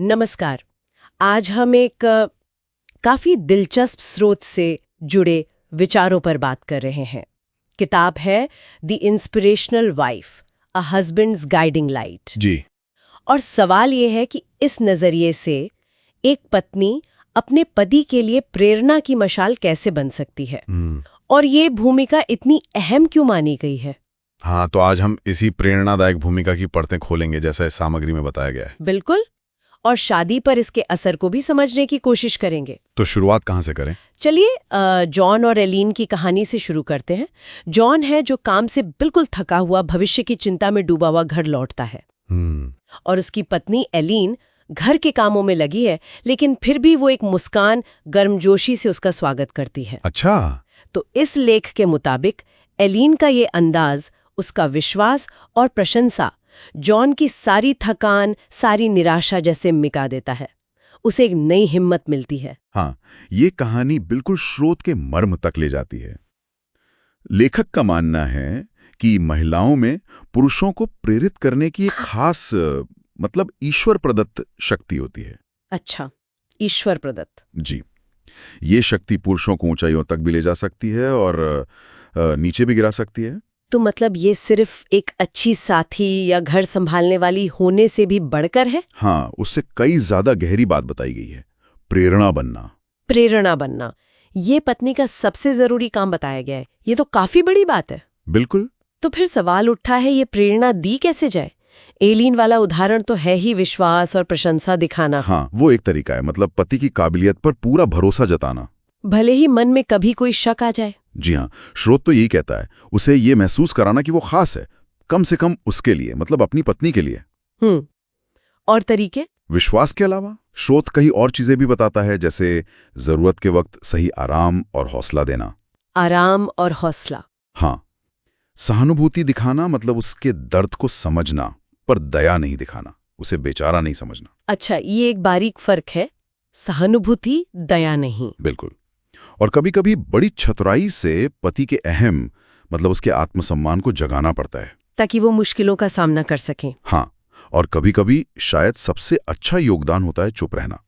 नमस्कार। आज हम एक काफी दिलचस्प स्रोत से जुड़े विचारों पर बात कर रहे हैं। किताब है the inspirational wife, a husband's guiding light. जी। और सवाल ये है कि इस नजरिए से एक पत्नी अपने पति के लिए प्रेरणा की मशाल कैसे बन सकती है, और ये भूमिका इतनी अहम क्यों मानी गई है। हाँ, तो आज हम इसी प्रेरणादायक भूमिका की परतें खोलेंगे, जैसा इस सामग्री में बताया गया है। बिल्कुल। और शादी पर इसके असर को भी समझने की कोशिश करेंगे। तो शुरुआत कहाँ से करें? चलिए जॉन और एलीन की कहानी से शुरू करते हैं। जॉन है जो काम से बिल्कुल थका हुआ, भविष्य की चिंता में डूबा हुआ घर लौटता है। और उसकी पत्नी एलीन घर के कामों में लगी है, लेकिन फिर भी वो एक मुस्कान, गर्मजोशी से उसका स्वागत करती है। अच्छा। तो इस लेख के मुताबिक एलीन का ये अंदाज, उसका विश्वास और प्रशंसा जॉन की सारी थकान, सारी निराशा जैसे मिटा देता है। उसे एक नई हिम्मत मिलती है। हाँ, ये कहानी बिल्कुल स्रोत के मर्म तक ले जाती है। लेखक का मानना है कि महिलाओं में पुरुषों को प्रेरित करने की एक खास मतलब ईश्वर प्रदत्त शक्ति होती है। अच्छा, ईश्वर प्रदत्त। जी। ये शक्ति पुरुषों को ऊंचाइयों तक भी ले जा सकती है और नीचे भी गिरा सकती है। तो मतलब ये सिर्फ एक अच्छी साथी या घर संभालने वाली होने से भी बढ़कर है? हाँ, उससे कई ज्यादा गहरी बात बताई गई है। प्रेरणा बनना। प्रेरणा बनना, ये पत्नी का सबसे जरूरी काम बताया गया है। ये तो काफी बड़ी बात है। बिल्कुल। तो फिर सवाल उठा है, ये प्रेरणा दी कैसे जाए? एलीन वाला उदाहरण तो है ही विश्वास और प्रशंसा दिखाना। हाँ, वो एक तरीका है, मतलब पति की काबिलियत पर पूरा भरोसा जताना, भले ही मन में कभी कोई शक आ जाए। जी हाँ, स्रोत तो यही कहता है, उसे ये महसूस कराना कि वो खास है, कम से कम उसके लिए, मतलब अपनी पत्नी के लिए। और तरीके? विश्वास के अलावा स्रोत कई और चीजें भी बताता है, जैसे जरूरत के वक्त सही आराम और हौसला देना। आराम और हौसला। हाँ, सहानुभूति दिखाना, मतलब उसके दर्द को समझना, पर दया नहीं दिखाना, उसे बेचारा नहीं समझना। अच्छा, ये एक बारीक फर्क है, सहानुभूति, दया नहीं। बिल्कुल। और कभी कभी बड़ी चतुराई से पति के अहम, मतलब उसके आत्मसम्मान को जगाना पड़ता है, ताकि वो मुश्किलों का सामना कर सकें। हाँ, और कभी कभी शायद सबसे अच्छा योगदान होता है चुप रहना,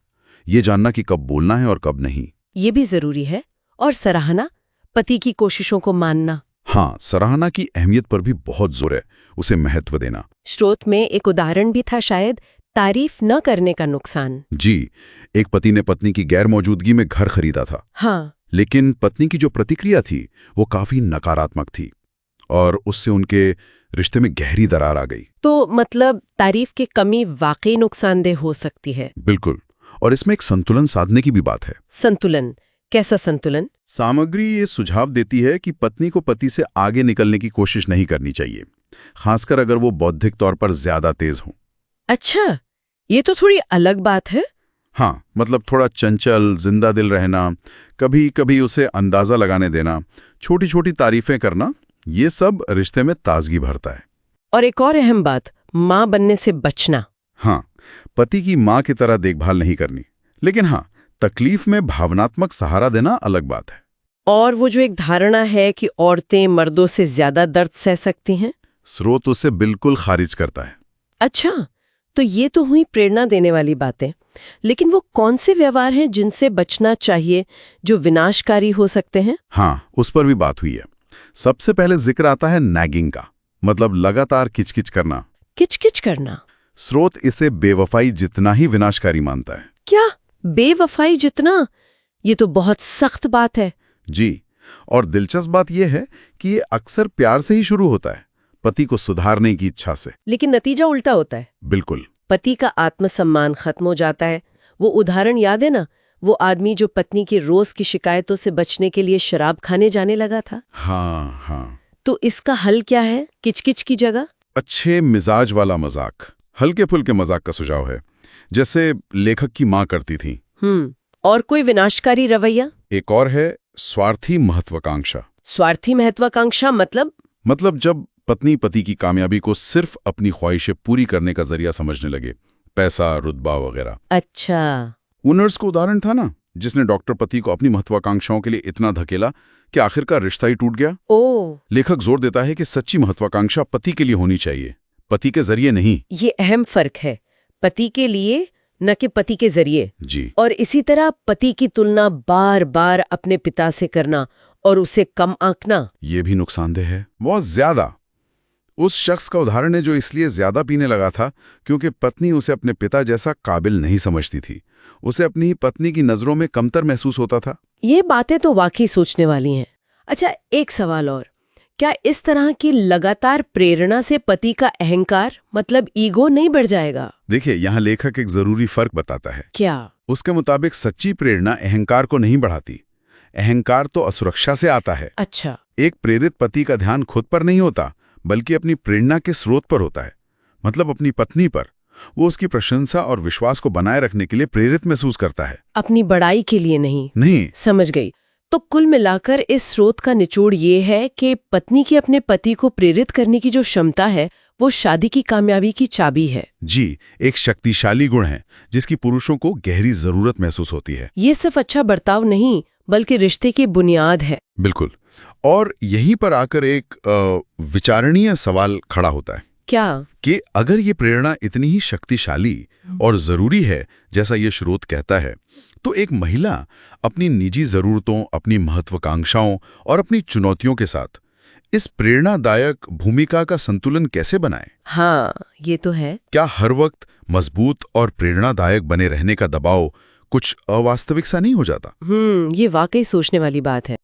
ये जानना कि कब बोलना है और कब नहीं। ये भी जरूरी है। और सराहना, पति की कोशिशों को मानना। हाँ, सराहना की अहमियत पर भी बहुत जोर है, उसे महत्व देना। स्रोत में एक उदाहरण भी था शायद, तारीफ न करने का नुकसान। जी, एक पति ने पत्नी की गैर मौजूदगी में घर खरीदा था। हाँ। लेकिन पत्नी की जो प्रतिक्रिया थी वो काफी नकारात्मक थी, और उससे उनके रिश्ते में गहरी दरार आ गई। तो मतलब तारीफ की कमी वाकई नुकसानदेह हो सकती है। बिल्कुल। और इसमें एक संतुलन साधने की भी बात है। संतुलन? कैसा संतुलन? सामग्री ये सुझाव देती है कि पत्नी को पति से आगे निकलने की कोशिश नहीं करनी चाहिए, खासकर अगर वो बौद्धिक तौर पर ज्यादा तेज हो। अच्छा, ये तो थोड़ी अलग बात है। हाँ, मतलब थोड़ा चंचल, जिंदा दिल रहना, कभी कभी उसे अंदाजा लगाने देना, छोटी छोटी तारीफें करना, ये सब रिश्ते में ताजगी भरता है। और एक और अहम बात, माँ बनने से बचना। हाँ, पति की माँ की तरह देखभाल नहीं करनी, लेकिन हाँ, तकलीफ में भावनात्मक सहारा देना अलग बात है। और वो जो एक धारणा है कि औरतें मर्दों से ज्यादा दर्द सह सकती हैं, स्रोत उसे बिल्कुल खारिज करता है। अच्छा, तो ये तो हुई प्रेरणा देने वाली बातें, लेकिन वो कौन से व्यवहार हैं जिनसे बचना चाहिए, जो विनाशकारी हो सकते हैं? हाँ, उस पर भी बात हुई है। सबसे पहले जिक्र आता है नैगिंग का, मतलब लगातार किचकिच करना। किचकिच करना? स्रोत इसे बेवफाई जितना ही विनाशकारी मानता है। क्या बेवफाई जितना? ये तो बहुत सख्त बात है। जी, और दिलचस्प बात यह है कि ये अक्सर प्यार से ही शुरू होता है, पति को सुधारने की इच्छा से। लेकिन नतीजा उल्टा होता है। बिल्कुल। पति का आत्मसम्मान खत्म हो जाता है। वो उदाहरण याद है ना, वो आदमी जो पत्नी की रोज की शिकायतों से बचने के लिए शराब खाने जाने लगा था। हाँ हाँ। तो इसका हल क्या है? किचकिच की जगह अच्छे मिजाज वाला मजाक, हल्के फुल्के मजाक का सुझाव है, जैसे लेखक की माँ करती थी। और कोई विनाशकारी रवैया? एक और है स्वार्थी महत्वाकांक्षा। स्वार्थी महत्वाकांक्षा मतलब जब पत्नी पति की कामयाबी को सिर्फ अपनी ख्वाहिशें पूरी करने का जरिया समझने लगे, पैसा, रुतबा वगैरह। अच्छा, वो नर्स को उदाहरण था ना, जिसने डॉक्टर पति को अपनी महत्वाकांक्षाओं के लिए इतना धकेला कि आखिरकार रिश्ता ही टूट गया। लेखक जोर देता है कि सच्ची महत्वाकांक्षा पति के लिए होनी चाहिए, पति के जरिए नहीं। ये अहम फर्क है, पति के लिए न कि पति के जरिए। जी। और इसी तरह पति की तुलना बार बार अपने पिता से करना और उसे कम आंकना, ये भी नुकसानदेह है, बहुत ज्यादा। उस शख्स का उदाहरण है जो इसलिए ज्यादा पीने लगा था क्योंकि पत्नी उसे अपने पिता जैसा काबिल नहीं समझती थी। उसे अपनी ही पत्नी की नजरों में कमतर महसूस होता था। ये बातें तो वाकई सोचने वाली हैं। अच्छा, एक सवाल और, क्या इस तरह की लगातार प्रेरणा से पति का अहंकार मतलब ईगो नहीं बढ़ जाएगा? देखिए, यहाँ लेखक एक जरूरी फर्क बताता है। क्या? उसके मुताबिक सच्ची प्रेरणा अहंकार को नहीं बढ़ाती। अहंकार तो असुरक्षा से आता है। अच्छा। एक प्रेरित पति का ध्यान खुद पर नहीं होता, बल्कि अपनी प्रेरणा के स्रोत पर होता है, मतलब अपनी पत्नी पर। वो उसकी प्रशंसा और विश्वास को बनाए रखने के लिए प्रेरित महसूस करता है, अपनी बड़ाई के लिए नहीं। नहीं। समझ गई। तो कुल मिलाकर इस स्रोत का निचोड़ ये है कि पत्नी की अपने पति को प्रेरित करने की जो क्षमता है वो शादी की कामयाबी की चाबी है। जी, एक शक्तिशाली गुण है जिसकी पुरुषों को गहरी जरूरत महसूस होती है। ये सिर्फ अच्छा बर्ताव नहीं, बल्कि रिश्ते की बुनियाद है। बिल्कुल। और यहीं पर आकर एक विचारणीय सवाल खड़ा होता है। क्या? कि अगर ये प्रेरणा इतनी ही शक्तिशाली और जरूरी है जैसा ये स्रोत कहता है, तो एक महिला अपनी निजी जरूरतों, अपनी महत्वाकांक्षाओं और अपनी चुनौतियों के साथ इस प्रेरणादायक भूमिका का संतुलन कैसे बनाए? हाँ, ये तो है। क्या हर वक्त मजबूत और प्रेरणादायक बने रहने का दबाव कुछ अवास्तविक सा नहीं हो जाता? ये वाकई सोचने वाली बात है।